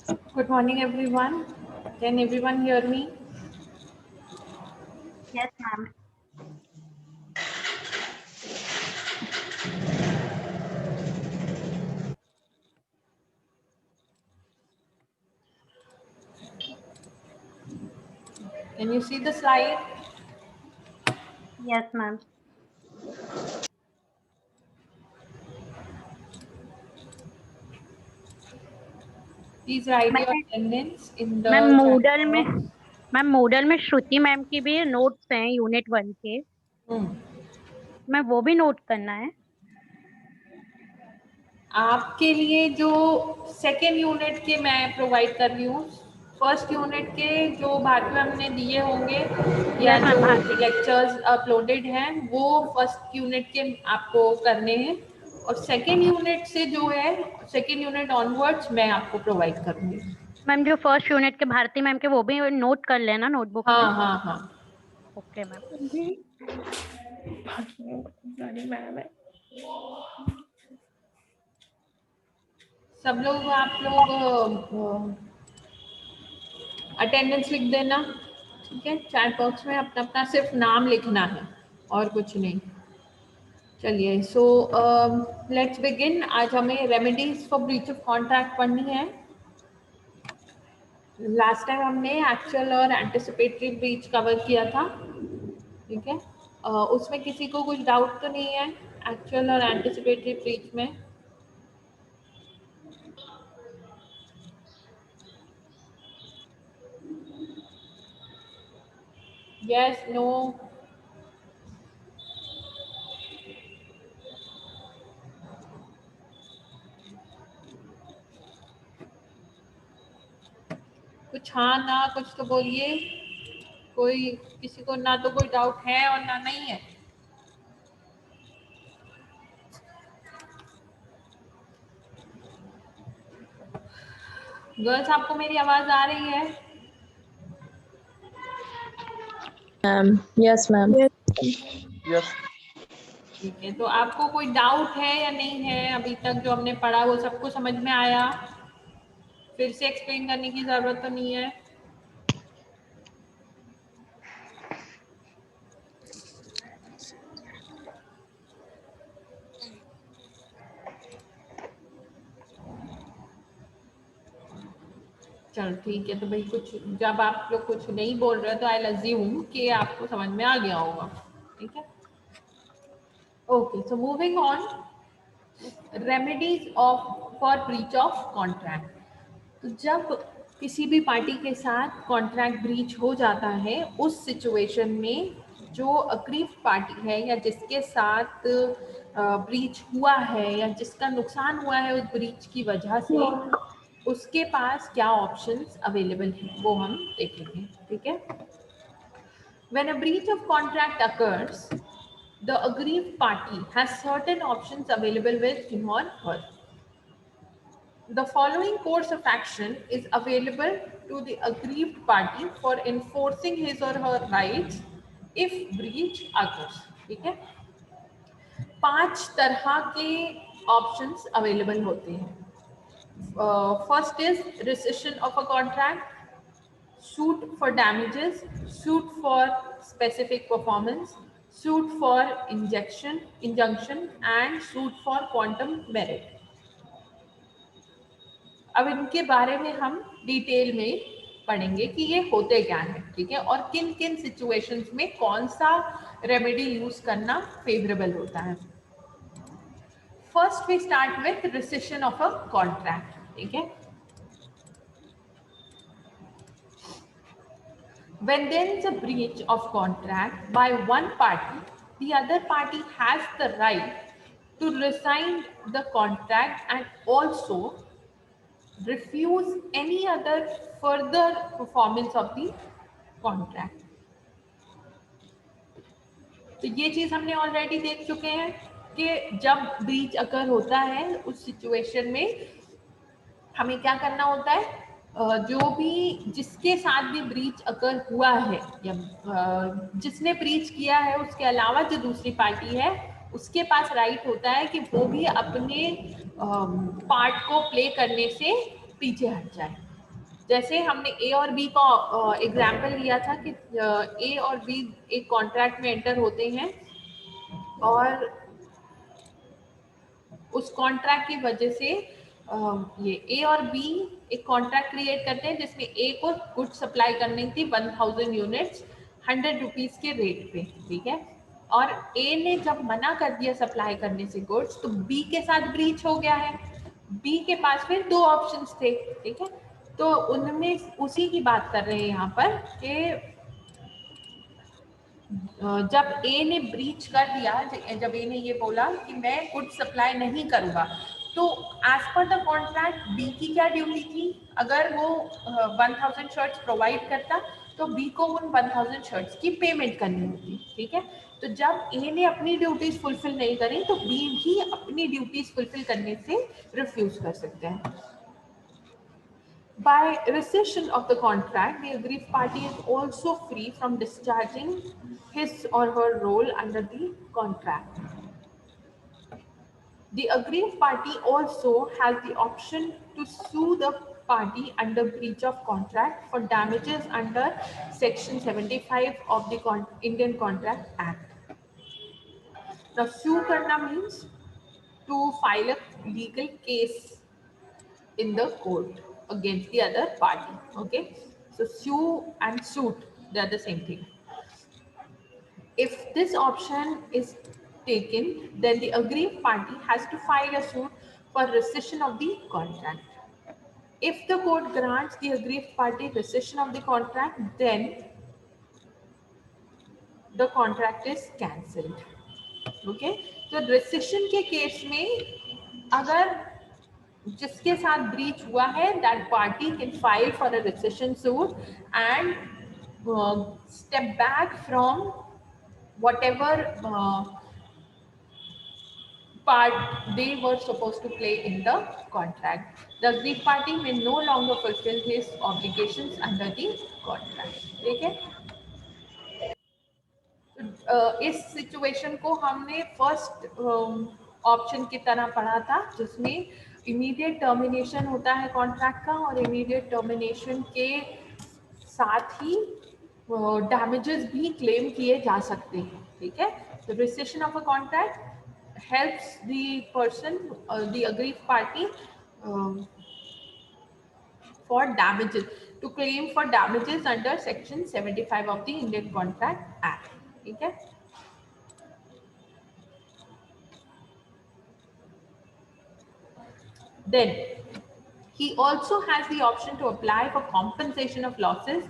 Good morning, everyone. Can everyone hear me? Yes, ma'am. Can you see the slide? Yes, ma'am. Please write your ma'am attendance in ma'am the chat Moodle में box. श्रुति ma'am की भी notes हैं unit 1 के। Hmm. मैं वो भी note करना है। आपके लिए जो सेकेंड यूनिट के मैं प्रोवाइड कर रही हूँ, फर्स्ट यूनिट के जो भारती मैम ने दिए होंगे या यस मैम, जो भारती। लेक्चर्स अपलोडेड हैं वो फर्स्ट यूनिट के आपको करने हैं, और सेकेंड यूनिट से जो है सेकेंड यूनिट ऑनवर्ड्स मैं आपको प्रोवाइड करूँगी। मैम जो फर्स्ट यूनिट के भारती मैम के वो भी नोट कर लेना नोटबुक में। हाँ हाँ हाँ। Okay ma'am. सब लोग आप लोग अटेंडेंस लिख देना, ठीक है। चैट बॉक्स में अपना अपना सिर्फ नाम लिखना है और कुछ नहीं। चलिए, सो लेट्स बिगिन। आज हमें remedies for breach of contract पढ़नी है। लास्ट टाइम हमने एक्चुअल और एंटिसिपेटरी ब्रीच कवर किया था, ठीक है। उसमें किसी को कुछ डाउट तो नहीं है एक्चुअल और एंटिसिपेटरी ब्रीच में? Yes, no? कुछ हाँ ना कुछ तो बोलिए। कोई किसी को ना तो कोई डाउट है और ना नहीं है? गर्ल्स, आपको मेरी आवाज आ रही है? Yes, ma'am. Yes. ठीक है, तो आपको कोई डाउट है या नहीं है? अभी तक जो हमने पढ़ा वो सबको समझ में आया? फिर से एक्सप्लेन करने की जरूरत तो नहीं है? चलो ठीक है, तो भाई कुछ जब आप लोग कुछ नहीं बोल रहे तो आई अज्यूम कि आपको समझ में आ गया होगा, ठीक है। Okay, so moving on, remedies of for breach of contract. तो जब किसी भी पार्टी के साथ कॉन्ट्रैक्ट ब्रीच हो जाता है, उस सिचुएशन में जो अग्रीव्ड पार्टी है या जिसके साथ ब्रीच हुआ है या जिसका नुकसान हुआ है उस ब्रीच की वजह से, उसके पास क्या ऑप्शंस अवेलेबल हैं वो हम देखेंगे, ठीक है। When a breach of contract occurs, the aggrieved party has certain options available with him or her. The following course of action is available to the aggrieved party for enforcing his or her rights if breach occurs, ठीक है। 5 तरह के options available होते हैं। First is rescission of a contract, suit for damages, suit for specific performance, suit for injunction and suit for quantum merit। अब इनके बारे में हम डिटेल में पढ़ेंगे कि ये होते क्या हैं, ठीक है, और किन किन सिचुएशंस में कौन सा रेमेडी यूज करना फेवरेबल होता है। First we start with rescission of a contract, ठीक है। When there is a breach of contract by one party, the other party has the right to rescind the contract and also refuse any other further performance of the contract। तो ये चीज हमने already देख चुके हैं कि जब breach अकर होता है उस सिचुएशन में हमें क्या करना होता है। जो भी जिसके साथ भी ब्रीच अकर हुआ है या जिसने ब्रीच किया है उसके अलावा जो दूसरी पार्टी है उसके पास राइट होता है कि वो भी अपने पार्ट को प्ले करने से पीछे हट जाए, जैसे हमने ए और बी का एग्जाम्पल लिया था कि ए और बी एक कॉन्ट्रैक्ट में एंटर होते हैं और उस कॉन्ट्रैक्ट की वजह से ये ए और बी एक कॉन्ट्रैक्ट क्रिएट करते हैं जिसमें ए को गुड सप्लाई करनी थी 1000 यूनिट्स 100 रुपीज के रेट पे, ठीक है। और ए ने जब मना कर दिया सप्लाई करने से गुड्स, तो बी के साथ ब्रीच हो गया है। बी के पास फिर दो ऑप्शंस थे, ठीक है। तो उनमें उसी की बात कर रहे हैं यहाँ पर कि जब ए ने ब्रीच कर दिया, जब ए ने ये बोला कि मैं गुड सप्लाई नहीं करूंगा, तो as per the contract B की क्या ड्यूटी थी? अगर वो 1000 शर्ट्स प्रोवाइड करता तो बी को उन 1000 शर्ट्स की पेमेंट करनी होती, ठीक है। तो जब ए ने अपनी ड्यूटीज फुलफिल नहीं करी तो बी भी अपनी ड्यूटीज फुलफिल करने से रिफ्यूज कर सकते हैं। By rescission of the contract, the aggrieved party is also free from discharging his or her role under the contract. The aggrieved party also has the option to sue the party under breach of contract for damages under Section 75 of the Indian Contract Act. Now, sue karna means to file a legal case in the court against the other party. Okay, so sue and suit, they are the same thing. If this option is taken, then the aggrieved party has to file a suit for rescission of the contract. If the court grants the aggrieved party rescission of the contract, then the contract is cancelled. Okay, so rescission के case में अगर जिसके साथ breach हुआ है, that party can file for a recession suit and step back from whatever part they were supposed to play in the contract. The aggrieved party may no longer fulfill his obligations under the contract. ठीक है। इस situation को हमने first option की तरह पढ़ा था, जिसमें इमीडिएट टर्मिनेशन होता है कॉन्ट्रैक्ट का और इमीडिएट टर्मिनेशन के साथ ही डैमेजेस भी क्लेम किए जा सकते हैं, ठीक है। तो recession of a contract helps the person, the aggrieved party for damages, to claim for damages under Section 75 of the Indian Contract Act. ठीक है। Then he also has the option to apply for compensation of losses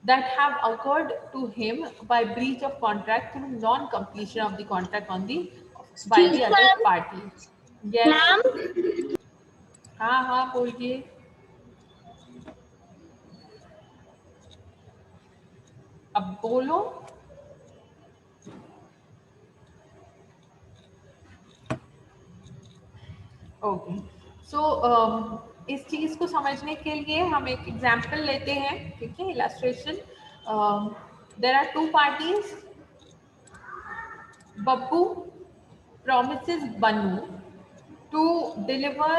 that have occurred to him by breach of contract through non-completion of the contract on the by the other party. Yes. हाँ बोलिए। अब बोलो। Okay, सो इस चीज को समझने के लिए हम एक एग्जाम्पल लेते हैं, ठीक है। Illustration, there are two parties. Babbu promises Banu to deliver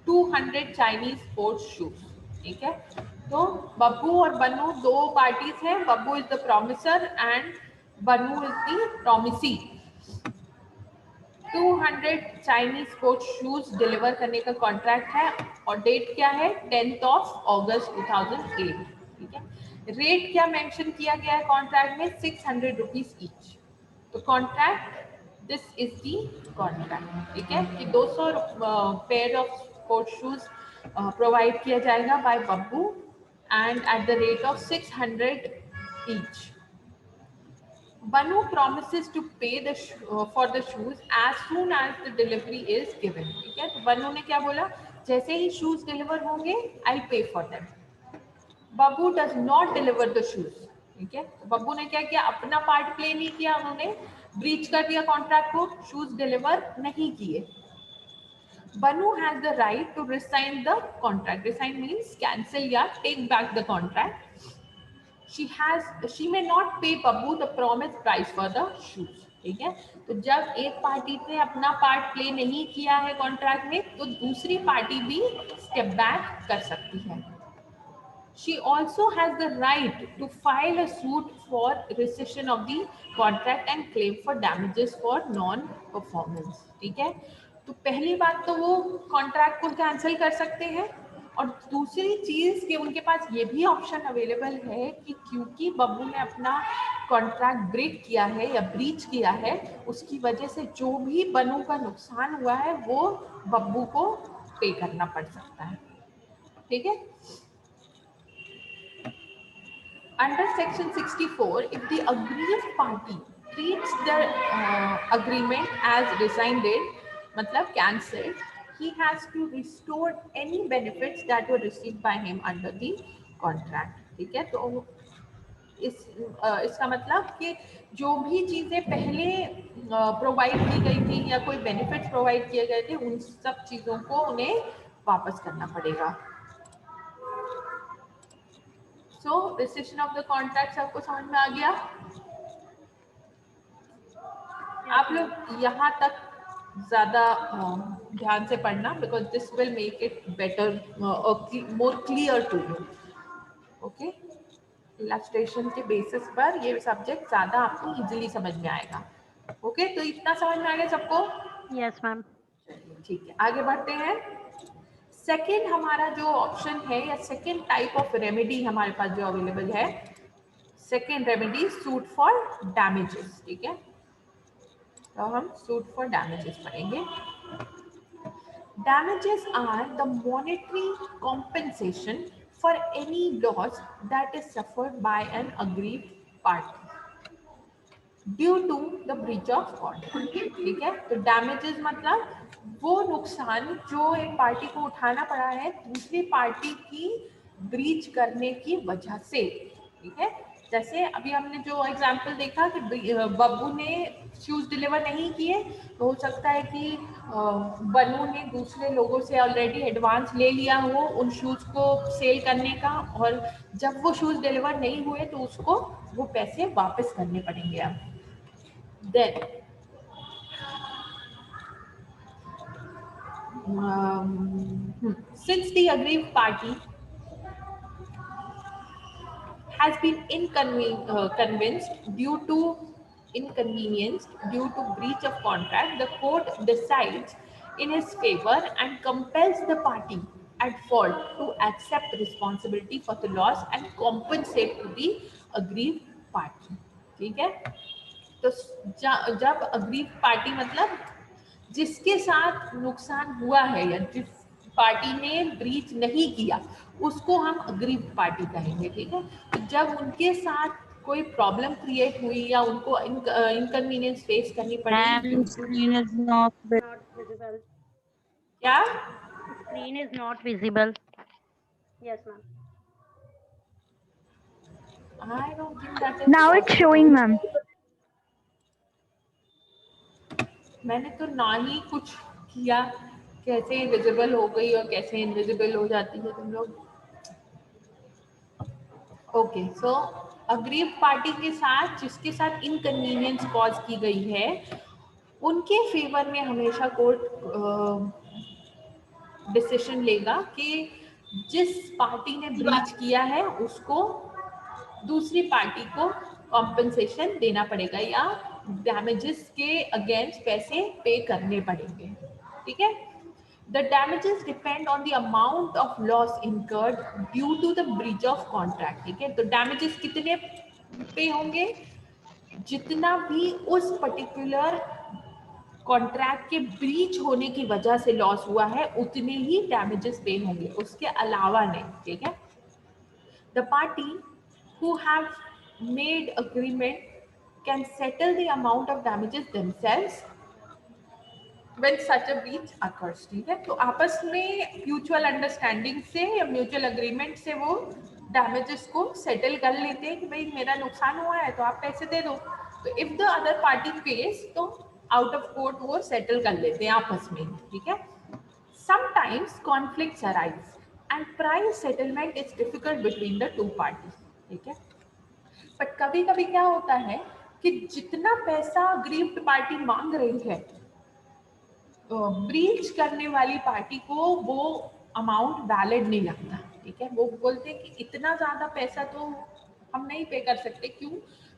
200 Chinese sports shoes, ठीक है। तो बब्बू और बन्नू दो पार्टीज हैं। Babbu is the promisor and Bannu is the promisee. 200 Chinese sports shoes deliver करने का कॉन्ट्रैक्ट है और डेट क्या है? 10th of August 2008, ठीक है। रेट क्या मेंशन किया गया है कॉन्ट्रैक्ट में? 600 रुपीज ईच। तो contract, this is the contract, ठीक है, कि 200 pair of sports shoes provide किया जाएगा बाय Babbu and at the rate of 600 each. Banu promises to pay for the shoes as soon as the delivery is given, ठीक है। तो बनु ने क्या बोला? जैसे ही शूज डिलीवर होंगे I'll pay for them. Babbu does not deliver the shoes, ठीक है। बब्बू ने क्या किया? अपना पार्ट प्ले नहीं किया, उन्होंने ब्रीच कर दिया कॉन्ट्रैक्ट को, शूज डिलीवर नहीं किए। Banu has the right to resign the contract. Resign means cancel या take back the contract. She may not pay Babbu the promised price for the shoes, ठीक है। तो जब एक पार्टी ने अपना पार्ट प्ले नहीं किया है कॉन्ट्रैक्ट में, तो दूसरी पार्टी भी स्टेप बैक कर सकती है। She also has the right to file a suit for rescission of the contract and claim for damages for non-performance. ठीक है, तो पहली बात तो वो कॉन्ट्रैक्ट को कैंसिल कर सकते हैं, और दूसरी चीज कि उनके पास ये भी ऑप्शन अवेलेबल है कि क्योंकि बब्बू ने अपना कॉन्ट्रैक्ट ब्रेक किया है या ब्रीच किया है, उसकी वजह से जो भी बनू का नुकसान हुआ है वो बब्बू को पे करना पड़ सकता है। ठीक है, under section 64, if the aggrieved party treats the agreement as rescinded, मतलब cancelled, he has to restore any benefits that were received by him under the contract. ठीक है, तो इसका मतलब कि जो भी चीजें पहले प्रोवाइड की गई थी या कोई बेनिफिट्स प्रोवाइड किए गए थे, उन सब चीजों को उन्हें वापस करना पड़ेगा। सो रिसेशन ऑफ द कॉन्ट्रैक्ट आपको समझ में आ गया? आप लोग यहाँ तक ज्यादा ध्यान से पढ़ना, because this will make it better, more clear to you. Okay, illustration के बेसिस पर ये सब्जेक्ट ज्यादा आपको इजीली समझ में आएगा। ओके, तो इतना समझ में आ गया सबको? Yes ma'am. ठीक है, आगे बढ़ते हैं। सेकेंड हमारा जो ऑप्शन है या सेकेंड टाइप ऑफ रेमेडी हमारे पास जो अवेलेबल है, second remedy suit for damages. ठीक है, तो हम सूट फॉर डैमेजेस पढ़ेंगे। Damages are the monetary compensation for any loss that is suffered by an aggrieved party due to the breach of contract. ठीक है, तो डैमेजेस मतलब वो नुकसान जो एक पार्टी को उठाना पड़ा है दूसरी पार्टी की ब्रीच करने की वजह से। ठीक है, जैसे अभी हमने जो एग्जांपल देखा कि बब्बू ने शूज डिलीवर नहीं किए, तो हो सकता है कि बनू ने दूसरे लोगों से ऑलरेडी एडवांस ले लिया हो उन शूज को सेल करने का, और जब वो शूज डिलीवर नहीं हुए तो उसको वो पैसे वापस करने पड़ेंगे। अब then since the aggrieved party has been convinced due to inconvenienced due to breach of contract, the court decides in his favor and compels the party at fault to accept responsibility for the loss and compensate to the aggrieved party। ठीक है, तो जब aggrieved party मतलब जिसके साथ नुकसान हुआ है या जिस पार्टी ने ब्रीच नहीं किया उसको हम अग्रीव्ड पार्टी कहेंगे। ठीक है, तो जब उनके साथ कोई प्रॉब्लम क्रिएट हुई या उनको इनकन्वीनियंस फेस करनी पड़ी। Screen is not visible. क्या? Screen is not visible. Yes ma'am. I don't think that is Now it's showing, ma'am. मैंने तो ना ही कुछ किया, कैसे विजिबल हो गई और कैसे इनविजिबल हो जाती है तुम लोग। ओके, सो अग्रीव पार्टी के साथ जिसके साथ इनकन्वीनियंस कॉज की गई है उनके फेवर में हमेशा कोर्ट डिसीजन लेगा कि जिस पार्टी ने ब्रीच किया है उसको दूसरी पार्टी को कॉम्पेंसेशन देना पड़ेगा या डैमेजेस के अगेंस्ट पैसे पे करने पड़ेंगे। ठीक है, the damages depend on the amount of loss incurred due to the breach of contract. ठीक है, तो डैमेजेस कितने पे होंगे? जितना भी उस पर्टिकुलर कॉन्ट्रैक्ट के ब्रीच होने की वजह से लॉस हुआ है उतने ही डैमेजेस पे होंगे, उसके अलावा नहीं। ठीक है, the party who have made agreement can settle the amount of damages themselves when such a breach occurs। ठीक है, तो आपस में म्यूचुअल अंडरस्टैंडिंग से या म्यूचुअल अग्रीमेंट से वो डैमेजेस को सेटल कर लेते हैं कि भाई मेरा नुकसान हुआ है तो आप पैसे दे दो। तो if the other party page तो आउट ऑफ कोर्ट वो सेटल कर लेते हैं आपस में। ठीक है, sometimes conflicts arise and price settlement is difficult between the two parties. ठीक है, बट कभी कभी क्या होता है कि जितना पैसा अग्रीव्ड पार्टी मांग रही है ब्रीच करने वाली पार्टी को वो अमाउंट वैलिड नहीं लगता। ठीक है। वो बोलते हैं कि इतना ज्यादा पैसा तो हम नहीं पे कर सकते, क्यों?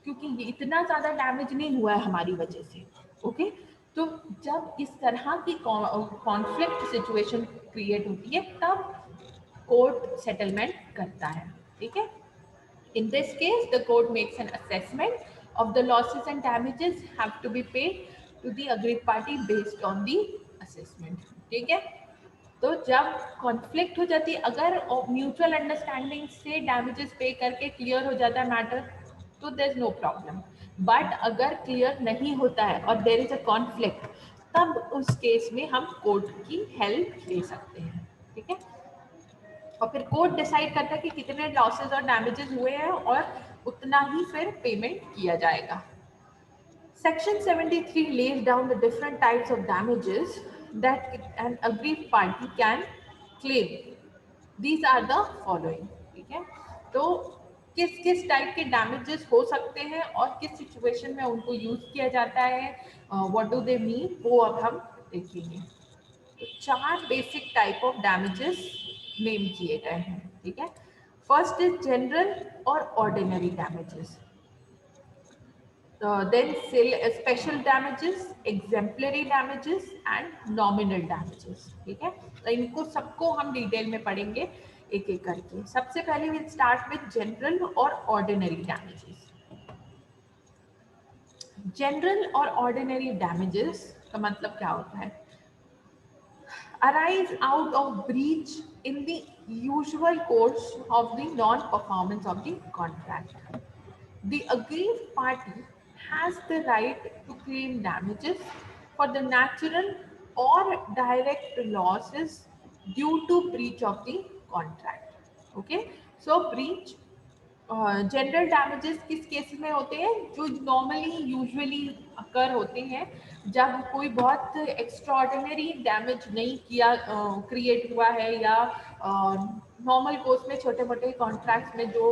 क्योंकि ये इतना ज्यादा डैमेज नहीं हुआ है हमारी वजह से। ओके, तो जब इस तरह की कॉन्फ्लिक्ट सिचुएशन क्रिएट होती है तब कोर्ट सेटलमेंट करता है, ठीक है। In this case, the court makes an assessment of the losses and damages have to be paid to the aggrieved party based on the assessment, ठीक है। तो जब कॉन्फ्लिक्ट हो जाती है, अगर म्यूचुअल अंडरस्टैंडिंग से डैमेजेस पे करके क्लियर हो जाता है मैटर, तो there is no problem. But अगर क्लियर नहीं होता है और देयर इज अ कॉन्फ्लिक्ट, तब उस केस में हम कोर्ट की हेल्प ले सकते हैं, ठीक है। और फिर कोर्ट डिसाइड करता है कि कितने लॉसेस और डैमेजेस हुए हैं और उतना ही फिर पेमेंट किया जाएगा। Section 73 lays down the different types of damages that an aggrieved party can claim. These are the following, ठीक है। तो किस किस टाइप के डैमेजेस हो सकते हैं और किस सिचुएशन में उनको यूज किया जाता है, व्हाट डू दे मीन, वो अब हम देखेंगे। तो 4 basic type of damages name किए गए हैं, ठीक है। फर्स्ट इज जनरल और ordinary damages, then special damages, exemplary damages and nominal damages, ठीक है। तो इनको सबको हम डिटेल में पढ़ेंगे एक एक करके। सबसे पहले विल स्टार्ट विद जनरल और ऑर्डिनरी डैमेजेस। जनरल और ऑर्डिनरी डैमेजेस का मतलब क्या होता है? arise out of breach in the usual course of the non-performance of the contract. The aggrieved party has the right to claim damages for the natural or direct losses due to breach of the contract. Okay, so breach general damages किस case में होते हैं? जो normally usually अकर होते हैं जब कोई बहुत एक्स्ट्राऑर्डिनरी डैमेज नहीं किया क्रिएट हुआ है, या नॉर्मल कोर्स में छोटे मोटे कॉन्ट्रैक्ट्स में जो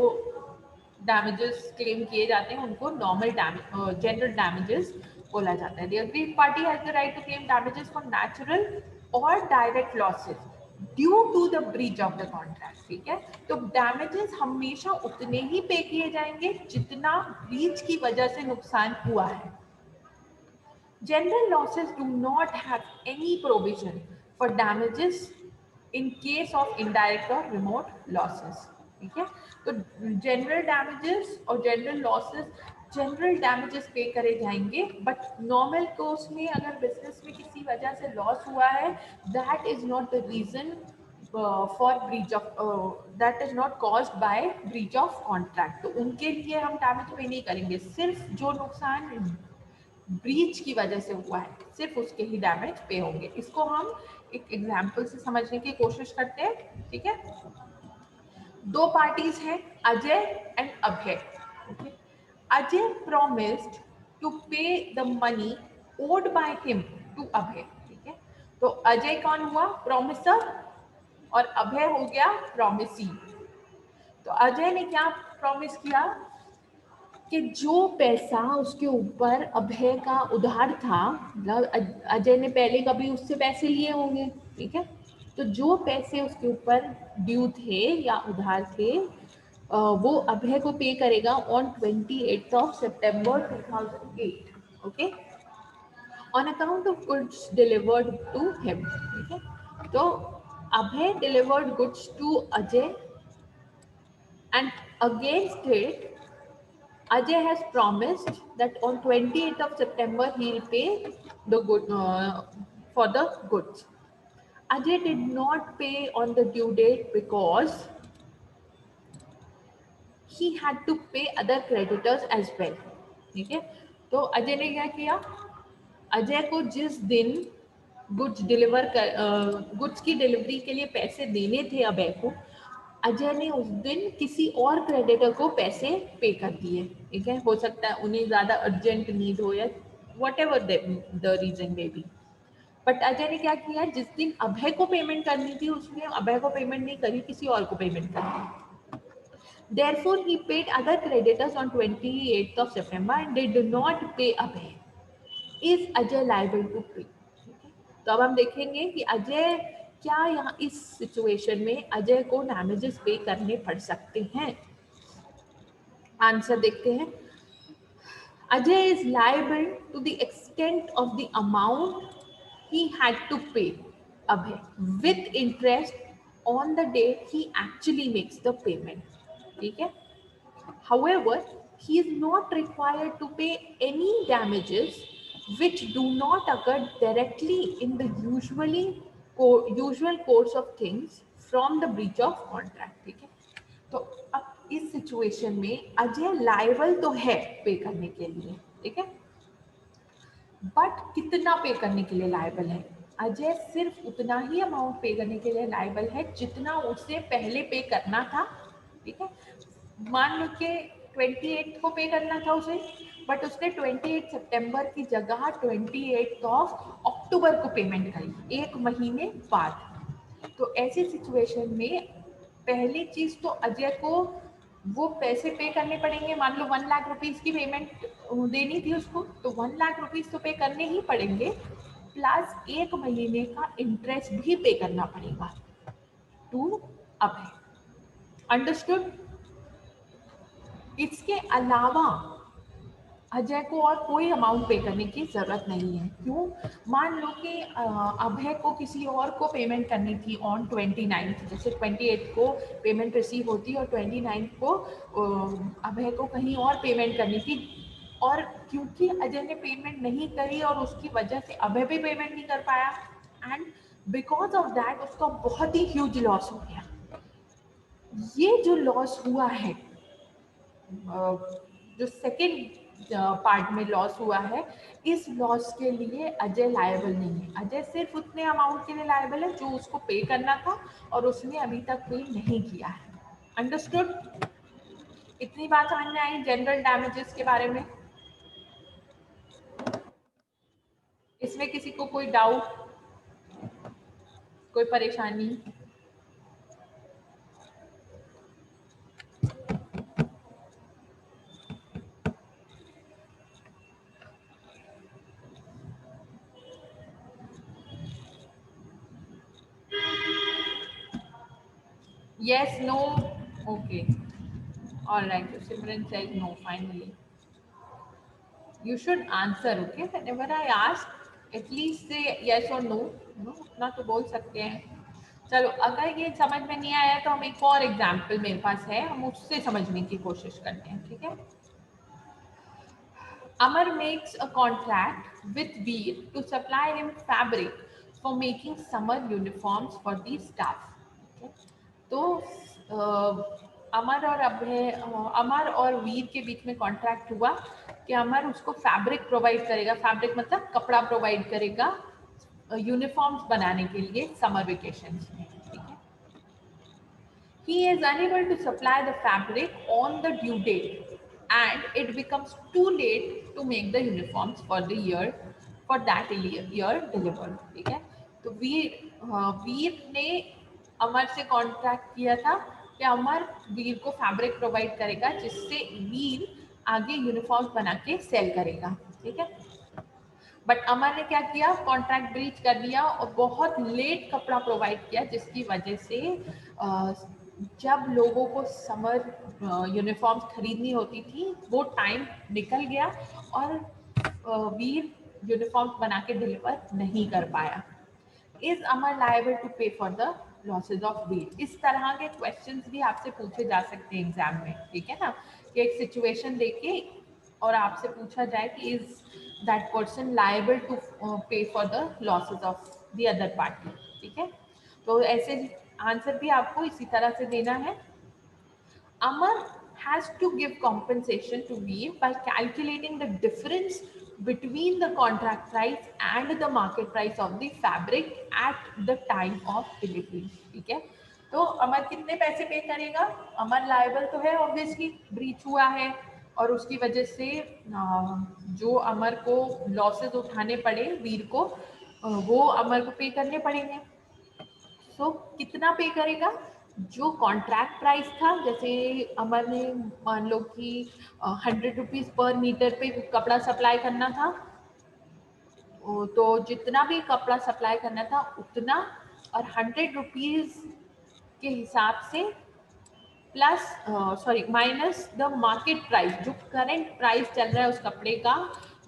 डैमेजेस क्लेम किए जाते हैं उनको नॉर्मल जनरल डैमेजेस बोला जाता है। The agreed party has the right to claim damages for natural और direct losses due to the breach of the contract, ठीक है। तो डैमेजेस हमेशा उतने ही पे किए जाएंगे जितना ब्रीच की वजह से नुकसान हुआ है। General losses do not have any provision for damages in case of indirect और रिमोट लॉसेस, ठीक है। तो जनरल डैमेजेस और जनरल लॉसेस, जनरल डैमेजेस पे करे जाएंगे, बट नॉर्मल कोर्स में अगर बिजनेस में किसी वजह से लॉस हुआ है, that is not the reason for breach of, that is not caused by breach of contract. तो उनके लिए हम डैमेज पे नहीं करेंगे, सिर्फ जो नुकसान ब्रीच की वजह से हुआ है सिर्फ उसके ही डैमेज पे होंगे। इसको हम एक एग्जाम्पल से समझने की कोशिश करते हैं, ठीक है। 2 पार्टीज हैं, Ajay and Abhay, okay. Ajay promised to pay the money owed by him to अभय, ठीक है। तो अजय कौन हुआ? प्रॉमिसर, और अभय हो गया प्रॉमिसी। तो अजय ने क्या प्रॉमिस किया कि जो पैसा उसके ऊपर अभय का उधार था, मतलब अजय ने पहले कभी उससे पैसे लिए होंगे, ठीक है। तो जो पैसे उसके ऊपर ड्यू थे या उधार थे, वो अभय को पे करेगा on 28th of September 2008, okay, on account of goods delivered to him, ठीक है। तो Abhay delivered goods to Ajay and against it Ajay has promised that on 28th of September he will pay the good for the goods. Ajay did not pay on the due date because he had to pay other creditors as well. ठीक है, तो अजय ने क्या किया? अजय को जिस दिन goods की डिलीवरी के लिए पैसे देने थे अभय को, अजय ने उस दिन किसी और क्रेडिटर को पैसे पे कर दिए, ठीक है। हो सकता है उन्हें ज्यादा अर्जेंट नीड हो या whatever the reason may be, but Ajay ने क्या किया? जिस दिन अभय को पेमेंट करनी थी उसने अभय को पेमेंट नहीं करी, किसी और को पेमेंट कर दी। Therefore, he paid other creditors on 28th of September and they did not pay Abhay. Is Ajay liable to pay? तो अब हम देखेंगे कि अजय क्या यहाँ इस सिचुएशन में अजय को डैमेजेस पे करने पड़ सकते हैं? आंसर देखते हैं। Ajay is liable to the extent of the amount he had to pay Abhay with interest on the date he actually makes the payment. ठीक है? However, he is not required to pay any damages which do not occur directly in the usual course of things from the breach of contract. ठीक है? तो अब इस situation में Ajay liable तो है पे करने के लिए, ठीक है, बट कितना पे करने के लिए लायबल है? अजय सिर्फ उतना ही अमाउंट पे करने के लिए लायबल है जितना उसे पहले पे करना था, ठीक है। मान लो कि 28 को पे करना था उसे, बट उसने 28 सितंबर की जगह 28 ऑफ अक्टूबर को पेमेंट करी, एक महीने बाद। तो ऐसी सिचुएशन में पहली चीज तो अजय को वो पैसे पे करने पड़ेंगे। मान लो 1 लाख रुपीज की पेमेंट देनी थी उसको, तो 1 लाख रुपीज तो पे करने ही पड़ेंगे, प्लस एक महीने का इंटरेस्ट भी पे करना पड़ेगा टू अभय। अंडरस्टूड? इसके अलावा अजय को और कोई अमाउंट पे करने की जरूरत नहीं है। क्यों? मान लो कि अभय को किसी और को पेमेंट करनी थी ऑन 29, जैसे 28 को पेमेंट रिसीव होती और 29 को अभय को कहीं और पेमेंट करनी थी, और क्योंकि अजय ने पेमेंट नहीं करी और उसकी वजह से अभय भी पेमेंट नहीं कर पाया, एंड बिकॉज ऑफ दैट उसका बहुत ही ह्यूज लॉस हो गया। ये जो लॉस हुआ है, जो सेकेंड पार्ट में लॉस हुआ है, इस लॉस के लिए अजय लायबल नहीं है। अजय सिर्फ उतने अमाउंट के लिए लायबल है जो उसको पे करना था और उसने अभी तक पे नहीं किया है। अंडरस्टूड? इतनी बात समझ में आई जनरल डैमेजेस के बारे में? इसमें किसी को कोई डाउट, कोई परेशानी? Yes, no, okay, all right. So Simran says no. Finally, you should answer, okay? Whenever I ask, at least say yes or no. No, उतना तो बोल सकते हैं। चलो, अगर ये समझ में नहीं आया तो हम एक और एग्जाम्पल मेरे पास है, हम उससे समझने की कोशिश करते हैं, ठीक है? Amar makes a contract with Veer to supply him fabric for making summer uniforms for the staff. Okay? तो अमर और वीर के बीच में कॉन्ट्रैक्ट हुआ कि अमर उसको फैब्रिक प्रोवाइड करेगा, फैब्रिक मतलब कपड़ा प्रोवाइड करेगा यूनिफॉर्म्स बनाने के लिए समर वेकेशंस में, ठीक है। He is unable to supply the fabric on the due date and it becomes too late to make the uniforms for the year for that year delivered, ठीक है। तो वीर ने अमर से कॉन्ट्रैक्ट किया था कि अमर वीर को फैब्रिक प्रोवाइड करेगा जिससे वीर आगे यूनिफॉर्म्स बना के सेल करेगा, ठीक है। बट अमर ने क्या किया? कॉन्ट्रैक्ट ब्रीच कर दिया और बहुत लेट कपड़ा प्रोवाइड किया, जिसकी वजह से जब लोगों को समर यूनिफॉर्म्स खरीदनी होती थी वो टाइम निकल गया और वीर यूनिफॉर्म्स बना के डिलीवर नहीं कर पाया। Is Amar liable to pay for the losses of वीर? इस तरह के क्वेश्चंस भी आपसे पूछे जा सकते हैं एग्जाम में, ठीक है ना, कि एक सिचुएशन देके और आपसे पूछा जाए कि is that person liable to pay for the losses of the other party, ठीक है। तो ऐसे आंसर भी आपको इसी तरह से देना है। अमर has to give compensation to Veer by calculating the difference between the contract price and the market price of the fabric at the time of delivery, ठीक है। तो अमर कितने पैसे पे करेगा? अमर लायबल तो है, ऑब्वियसली ब्रीच हुआ है और उसकी वजह से जो अमर को लॉसेस उठाने पड़े वीर को, वो अमर को पे करने पड़ेंगे। सो कितना पे करेगा? जो कॉन्ट्रैक्ट प्राइस था, जैसे अमर ने मान लो कि 100 रुपीज पर मीटर पे कपड़ा सप्लाई करना था, तो जितना भी कपड़ा सप्लाई करना था उतना और 100 रुपीज के हिसाब से plus minus the market price, जो करंट प्राइस चल रहा है उस कपड़े का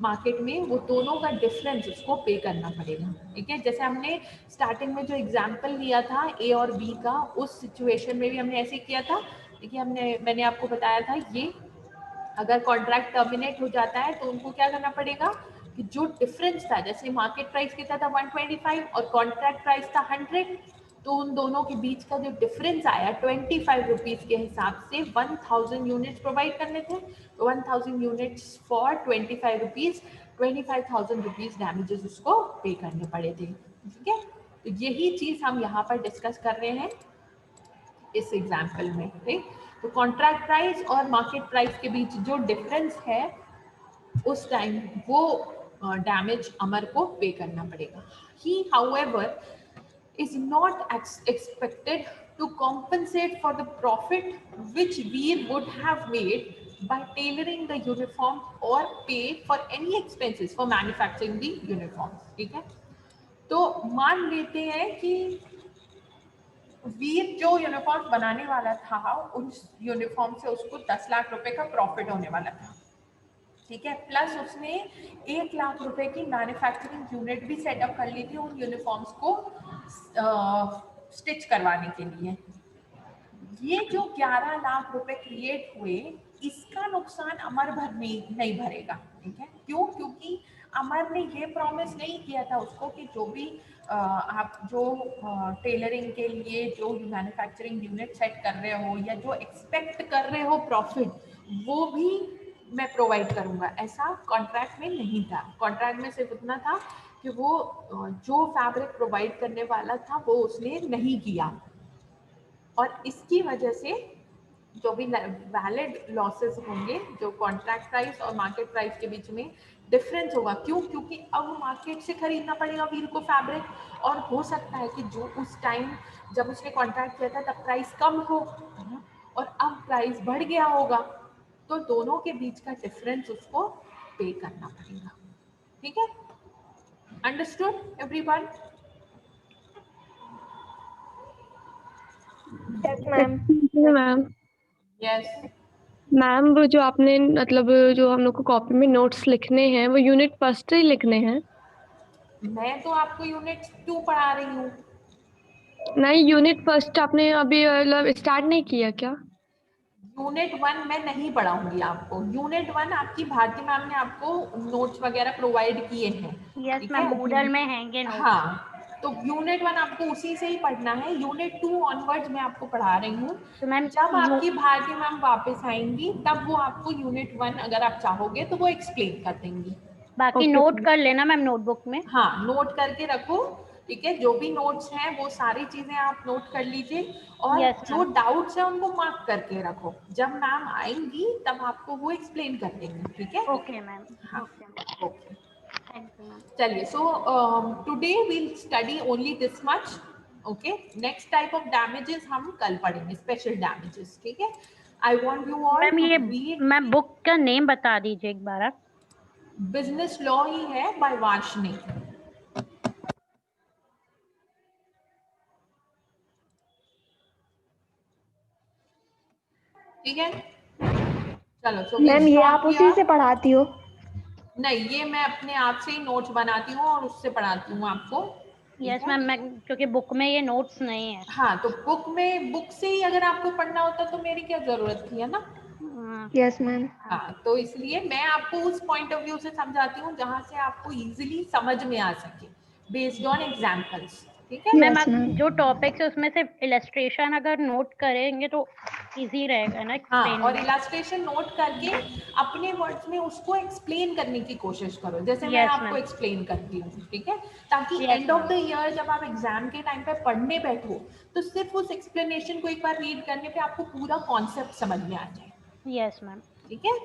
मार्केट में, वो दोनों का डिफरेंस उसको पे करना पड़ेगा। ठीक है, जैसे हमने स्टार्टिंग में जो एग्जांपल लिया था ए और बी का, उस सिचुएशन में भी हमने ऐसे किया था। देखिए मैंने आपको बताया था, ये अगर कॉन्ट्रैक्ट टर्मिनेट हो जाता है तो उनको क्या करना पड़ेगा कि जो डिफरेंस था, जैसे मार्केट प्राइस कितना था 125 और कॉन्ट्रैक्ट प्राइस था 100, तो उन दोनों के बीच का जो डिफरेंस आया 25 रुपीज के हिसाब से 1000 यूनिट्स प्रोवाइड करने थे, तो 1000 units for 25 rupees, 25,000 rupees damages उसको पे करने पड़े थे। ठीक है, तो यही चीज हम यहाँ पर डिस्कस कर रहे हैं इस एग्जाम्पल में। ठीक, तो कॉन्ट्रैक्ट प्राइस और मार्केट प्राइस के बीच जो डिफरेंस है उस टाइम वो डैमेज अमर को पे करना पड़ेगा। ही however is not expected to compensate for the profit which Veer would have made by tailoring the uniform or pay for any expenses for manufacturing the uniforms। ठीक है, तो मान लेते हैं कि वीर जो यूनिफॉर्म बनाने वाला था, उस यूनिफॉर्म से उसको 10 लाख रुपए का प्रॉफिट होने वाला था। ठीक है, प्लस उसने 1 लाख रुपए की मैन्युफैक्चरिंग यूनिट भी सेटअप कर ली थी उन यूनिफॉर्म्स को स्टिच करवाने के लिए। ये जो 11 लाख रुपए क्रिएट हुए, इसका नुकसान अमर नहीं भरेगा। ठीक है, क्यों? क्योंकि अमर ने ये प्रॉमिस नहीं किया था उसको कि जो भी आप जो टेलरिंग के लिए जो मैन्युफैक्चरिंग यूनिट सेट कर रहे हो या जो एक्सपेक्ट कर रहे हो प्रॉफिट, वो भी मैं प्रोवाइड करूंगा, ऐसा कॉन्ट्रैक्ट में नहीं था। कॉन्ट्रैक्ट में सिर्फ इतना था कि वो जो फैब्रिक प्रोवाइड करने वाला था वो उसने नहीं किया, और इसकी वजह से जो भी वैलिड लॉसेस होंगे, जो कॉन्ट्रैक्ट प्राइस और मार्केट प्राइस के बीच में डिफरेंस होगा। क्यों? क्योंकि अब मार्केट से खरीदना पड़ेगा वीर को फैब्रिक, और हो सकता है कि जो उस टाइम जब उसने कॉन्ट्रैक्ट किया था तब प्राइस कम हो और अब प्राइस बढ़ गया होगा, तो दोनों के बीच का डिफरेंस उसको पे करना पड़ेगा। ठीक है, understood everyone? Yes ma'am. Ma'am yes ma'am, वो जो आपने मतलब जो हम लोग को कॉपी में नोट्स लिखने हैं वो यूनिट फर्स्ट ही लिखने हैं? मैं तो आपको यूनिट 2 पढ़ा रही हूँ। नहीं, यूनिट फर्स्ट आपने अभी मतलब स्टार्ट नहीं किया क्या? यूनिट 1 मैं नहीं पढ़ाऊंगी आपको। यूनिट 1 आपकी भारती मैम ने आपको नोट्स वगैरह प्रोवाइड किए हैं। यस ठीक मैम, है, मूडल में हैंगे नोट्स। हाँ, तो यूनिट 1 आपको उसी से ही पढ़ना है। यूनिट 2 ऑनवर्ड्स मैं आपको पढ़ा रही हूँ। तो मैम जब आपकी भारती मैम वापस आएंगी तब वो आपको यूनिट 1 अगर आप चाहोगे तो वो एक्सप्लेन कर देंगी। बाकी Okay, नोट कर लेना मैम नोटबुक में। हाँ, नोट करके रखो। ठीक है, जो भी नोट्स हैं वो सारी चीजें आप नोट कर लीजिए, और Yes, जो ma'am. डाउट्स हैं उनको मार्क करके रखो। जब मैम आएंगी तब आपको वो एक्सप्लेन कर देंगे। ठीक है, ओके मैम। हाँ, okay, okay, thank you ma'am. चलिए। So today we'll study only this much. Okay, next type of damages हम कल पढ़ेंगे, स्पेशल डैमेजेस। ठीक है, I want you all ma'am to ये रीड। मैम बुक का नेम बता दीजिए एक बार आप। बिजनेस लॉ ही है, बाय वार्ष्णेय। ठीक है, चलो। सो मैम ये आप उसी से पढ़ाती हो? नहीं, ये मैं अपने आप से ही नोट्स बनाती हूँ और उससे पढ़ाती हूँ आपको। यस मैम, मैं क्योंकि बुक में ये नोट्स नहीं है। हाँ, तो बुक से ही अगर आपको पढ़ना होता तो मेरी क्या जरूरत थी, है ना? Yes ma'am. हाँ, तो इसलिए मैं आपको उस पॉइंट ऑफ व्यू से समझाती हूँ जहाँ से आपको इजीली समझ में आ सके, बेस्ड ऑन एग्जाम्पल्स। ठीक है मैम, Yes, आप ma'am. जो टॉपिक्स है उसमें से इलस्ट्रेशन अगर नोट करेंगे तो इजी रहेगा ना हाँ, एक्सप्लेन और में। इलस्ट्रेशन नोट करके अपने वर्ड्स में उसको एक्सप्लेन करने की कोशिश करो, जैसे मैं Yes, आपको ma'am. एक्सप्लेन करती हूँ। ठीक है, ताकि Yes, end of ma'am. The year जब आप एग्जाम के टाइम पे पढ़ने बैठो तो सिर्फ उस एक्सप्लेनेशन को एक बार रीड करने पे आपको पूरा कॉन्सेप्ट समझ में आ जाए। Yes, ma'am. ठीक है,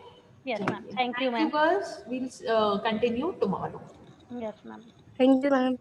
Yes, ma'am. चलिए, Thank you, thank you ma'am. Girls, will continue tomorrow. Yes, ma'am. Thank you ma'am.